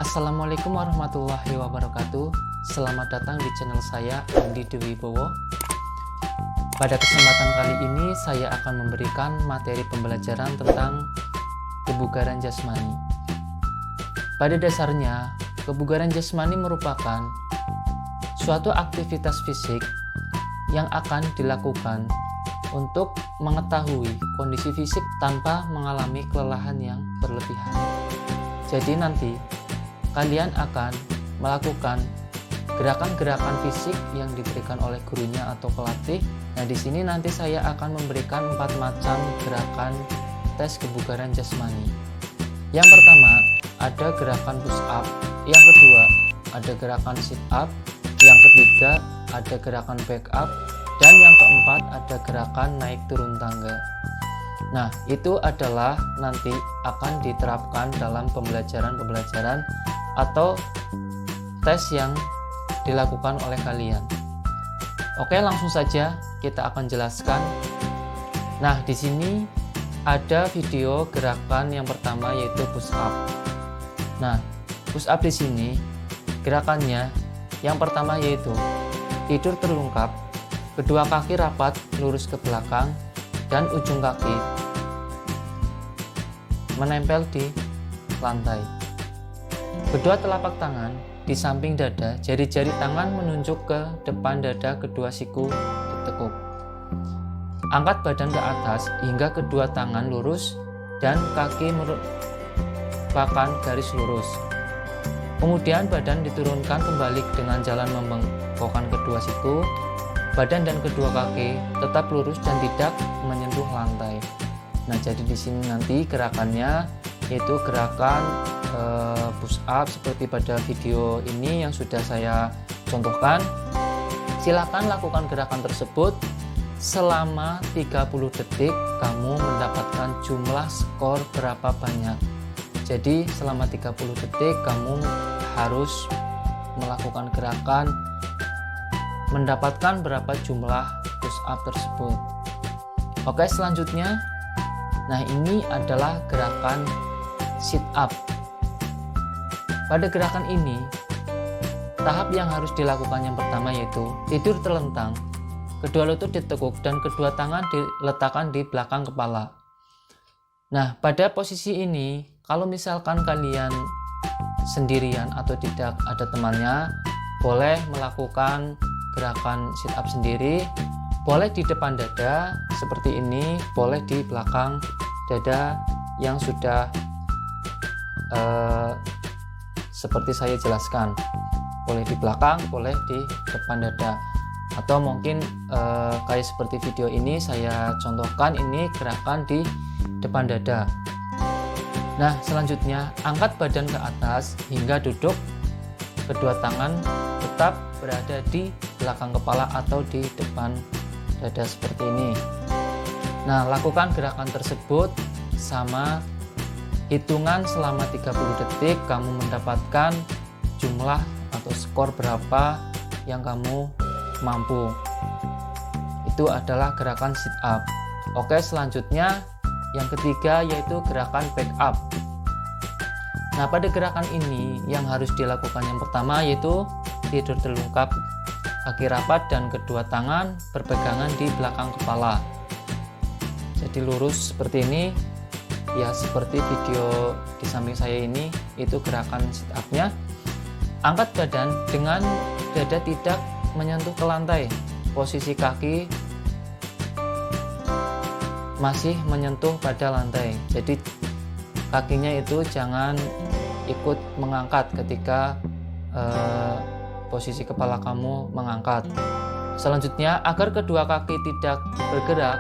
Assalamualaikum warahmatullahi wabarakatuh. Selamat datang di channel saya, Andi Dewi Bowo. Pada kesempatan kali ini saya akan memberikan materi pembelajaran tentang kebugaran jasmani. Pada dasarnya, kebugaran jasmani merupakan suatu aktivitas fisik yang akan dilakukan untuk mengetahui kondisi fisik tanpa mengalami kelelahan yang berlebihan. Jadi nanti kalian akan melakukan gerakan-gerakan fisik yang diberikan oleh gurunya atau pelatih. Nah, di sini nanti saya akan memberikan 4 macam gerakan tes kebugaran jasmani. Yang pertama, ada gerakan push up. Yang kedua, ada gerakan sit up. Yang ketiga, ada gerakan back up. Dan yang keempat, ada gerakan naik turun tangga. Nah, itu adalah nanti akan diterapkan dalam pembelajaran atau tes yang dilakukan oleh kalian. Oke, langsung saja kita akan jelaskan. Nah, di sini ada video gerakan yang pertama yaitu push up. Nah, push up di sini gerakannya yang pertama yaitu tidur terlungkap, kedua kaki rapat lurus ke belakang dan ujung kaki menempel di lantai. Kedua telapak tangan di samping dada, jari-jari tangan menunjuk ke depan dada, kedua siku ditekuk. Angkat badan ke atas hingga kedua tangan lurus dan kaki merupakan garis lurus. Kemudian badan diturunkan kembali dengan jalan membengkokkan kedua siku. Badan dan kedua kaki tetap lurus dan tidak menyentuh lantai. Nah, jadi di sini nanti gerakannya yaitu gerakan push up seperti pada video ini yang sudah saya contohkan. Silakan lakukan gerakan tersebut selama 30 detik. Kamu mendapatkan jumlah skor berapa banyak. Jadi selama 30 detik kamu harus melakukan gerakan mendapatkan berapa jumlah push up tersebut. Oke, selanjutnya, nah ini adalah gerakan sit up. Pada gerakan ini, tahap yang harus dilakukan yang pertama yaitu tidur terlentang, kedua lutut ditekuk dan kedua tangan diletakkan di belakang kepala. Nah, pada posisi ini, kalau misalkan kalian sendirian atau tidak ada temannya, boleh melakukan gerakan sit up sendiri, boleh di depan dada seperti ini, boleh di belakang dada yang sudah seperti saya jelaskan, boleh di belakang, boleh di depan dada, atau mungkin kayak seperti video ini saya contohkan, ini gerakan di depan dada. Nah, selanjutnya angkat badan ke atas hingga duduk, kedua tangan tetap berada di belakang kepala atau di depan dada seperti ini. Nah, lakukan gerakan tersebut sama hitungan selama 30 detik. Kamu mendapatkan jumlah atau skor berapa yang kamu mampu. Itu adalah gerakan sit up. Oke, selanjutnya yang ketiga yaitu gerakan back up. Nah, pada gerakan ini yang harus dilakukan yang pertama yaitu tidur terlungkap, kaki rapat dan kedua tangan berpegangan di belakang kepala. Jadi lurus seperti ini. Ya, seperti video di samping saya ini, itu gerakan sit up-nya. Angkat badan dengan dada tidak menyentuh ke lantai. Posisi kaki masih menyentuh pada lantai. Jadi kakinya itu jangan ikut mengangkat ketika posisi kepala kamu mengangkat. Selanjutnya, agar kedua kaki tidak bergerak,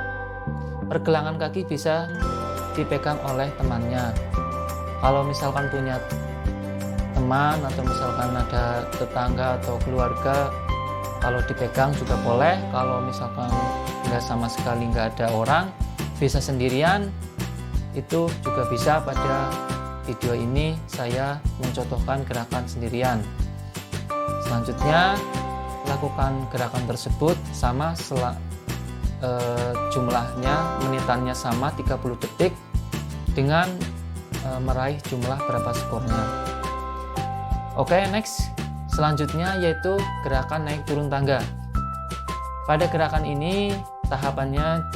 pergelangan kaki bisa dipegang oleh temannya. Kalau misalkan punya teman atau misalkan ada tetangga atau keluarga, kalau dipegang juga boleh. Kalau misalkan nggak sama sekali nggak ada orang, bisa sendirian, itu juga bisa. Pada video ini saya mencontohkan gerakan sendirian. Selanjutnya, lakukan gerakan tersebut sama jumlahnya, menitannya sama 30 detik dengan meraih jumlah berapa skornya. Oke, next. Selanjutnya yaitu gerakan naik turun tangga. Pada gerakan ini tahapannya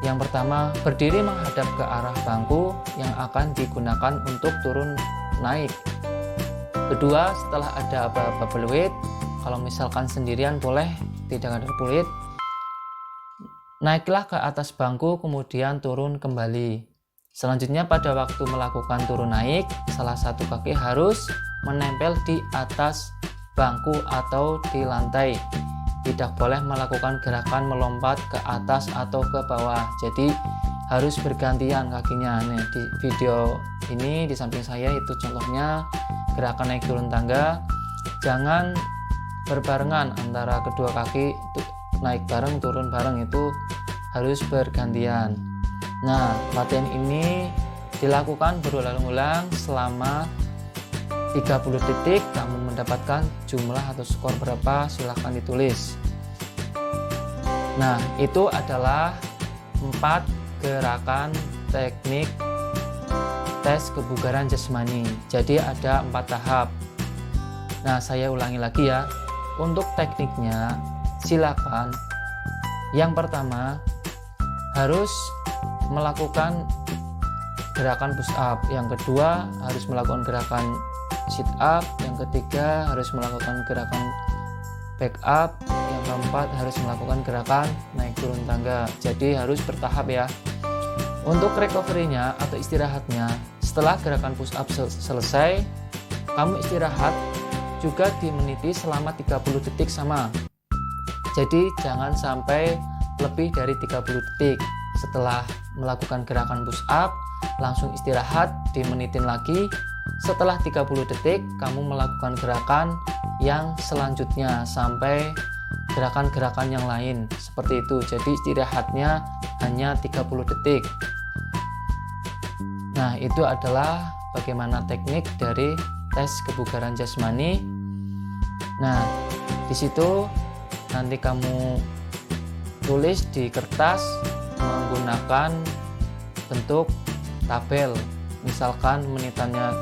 yang pertama, berdiri menghadap ke arah bangku yang akan digunakan untuk turun naik. Kedua, setelah ada apa-apa peluit, kalau misalkan sendirian boleh, tidak ada peluit, naiklah ke atas bangku kemudian turun kembali. Selanjutnya pada waktu melakukan turun naik, salah satu kaki harus menempel di atas bangku atau di lantai. Tidak boleh melakukan gerakan melompat ke atas atau ke bawah. Jadi harus bergantian kakinya. Nih, di video ini di samping saya itu contohnya gerakan naik turun tangga. Jangan berbarengan antara kedua kaki, naik bareng turun bareng, itu harus bergantian. Nah, latihan ini dilakukan berulang-ulang selama 30 detik. Kamu mendapatkan jumlah atau skor berapa, silahkan ditulis. Nah, itu adalah 4 gerakan teknik tes kebugaran jasmani. Jadi ada 4 tahap. Nah, saya ulangi lagi ya. Untuk tekniknya silakan. Yang pertama harus melakukan gerakan push up. Yang kedua harus melakukan gerakan sit up. Yang ketiga harus melakukan gerakan back up. Yang keempat harus melakukan gerakan naik turun tangga. Jadi harus bertahap ya. Untuk recovery-nya atau istirahatnya, setelah gerakan push up selesai, kamu istirahat juga dimeniti selama 30 detik sama. Jadi jangan sampai lebih dari 30 detik. Setelah melakukan gerakan push up, langsung istirahat, dimenitin lagi. Setelah 30 detik, kamu melakukan gerakan yang selanjutnya sampai gerakan-gerakan yang lain. Seperti itu. Jadi istirahatnya hanya 30 detik. Nah, itu adalah bagaimana teknik dari tes kebugaran jasmani. Nah, di situ nanti kamu tulis di kertas menggunakan bentuk tabel. Misalkan menitannya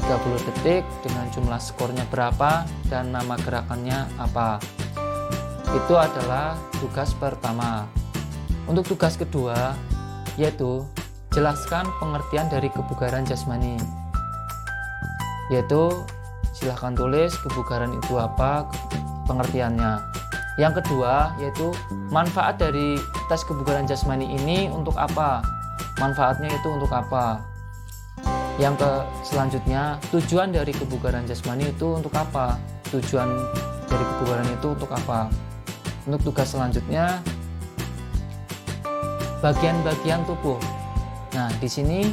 30 detik dengan jumlah skornya berapa dan nama gerakannya apa. Itu adalah tugas pertama. Untuk tugas kedua yaitu jelaskan pengertian dari kebugaran jasmani. Yaitu silahkan tulis kebugaran itu apa, pengertiannya. Yang kedua yaitu manfaat dari tes kebugaran jasmani ini untuk apa, manfaatnya itu untuk apa. Yang selanjutnya, tujuan dari kebugaran jasmani itu untuk apa, tujuan dari kebugaran itu untuk apa. Untuk tugas selanjutnya, bagian-bagian tubuh. Nah, di sini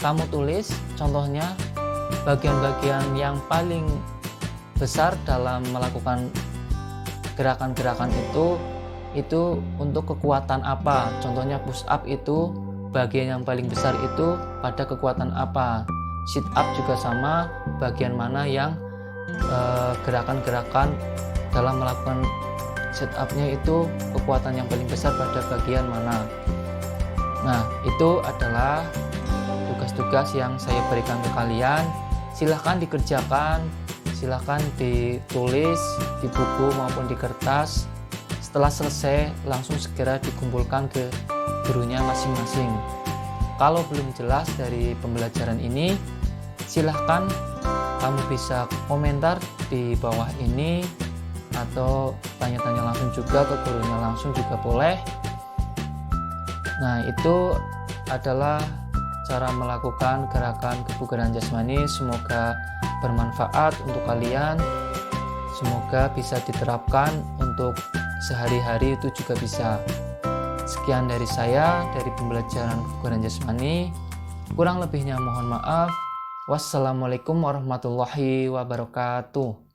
kamu tulis contohnya bagian-bagian yang paling besar dalam melakukan gerakan-gerakan itu untuk kekuatan apa. Contohnya push up itu bagian yang paling besar itu pada kekuatan apa. Sit up juga sama, bagian mana yang gerakan-gerakan dalam melakukan sit up-nya itu kekuatan yang paling besar pada bagian mana. Nah, itu adalah tugas-tugas yang saya berikan ke kalian. Silahkan dikerjakan, silahkan ditulis di buku maupun di kertas. Setelah selesai, langsung segera dikumpulkan ke gurunya masing-masing. Kalau belum jelas dari pembelajaran ini, silahkan kamu bisa komentar di bawah ini atau tanya-tanya langsung juga ke gurunya langsung juga boleh. Nah, itu adalah cara melakukan gerakan kebugaran jasmani. Semoga bermanfaat untuk kalian. Semoga bisa diterapkan untuk sehari-hari itu juga bisa. Sekian dari saya, dari pembelajaran kebugaran jasmani. Kurang lebihnya mohon maaf. Wassalamualaikum warahmatullahi wabarakatuh.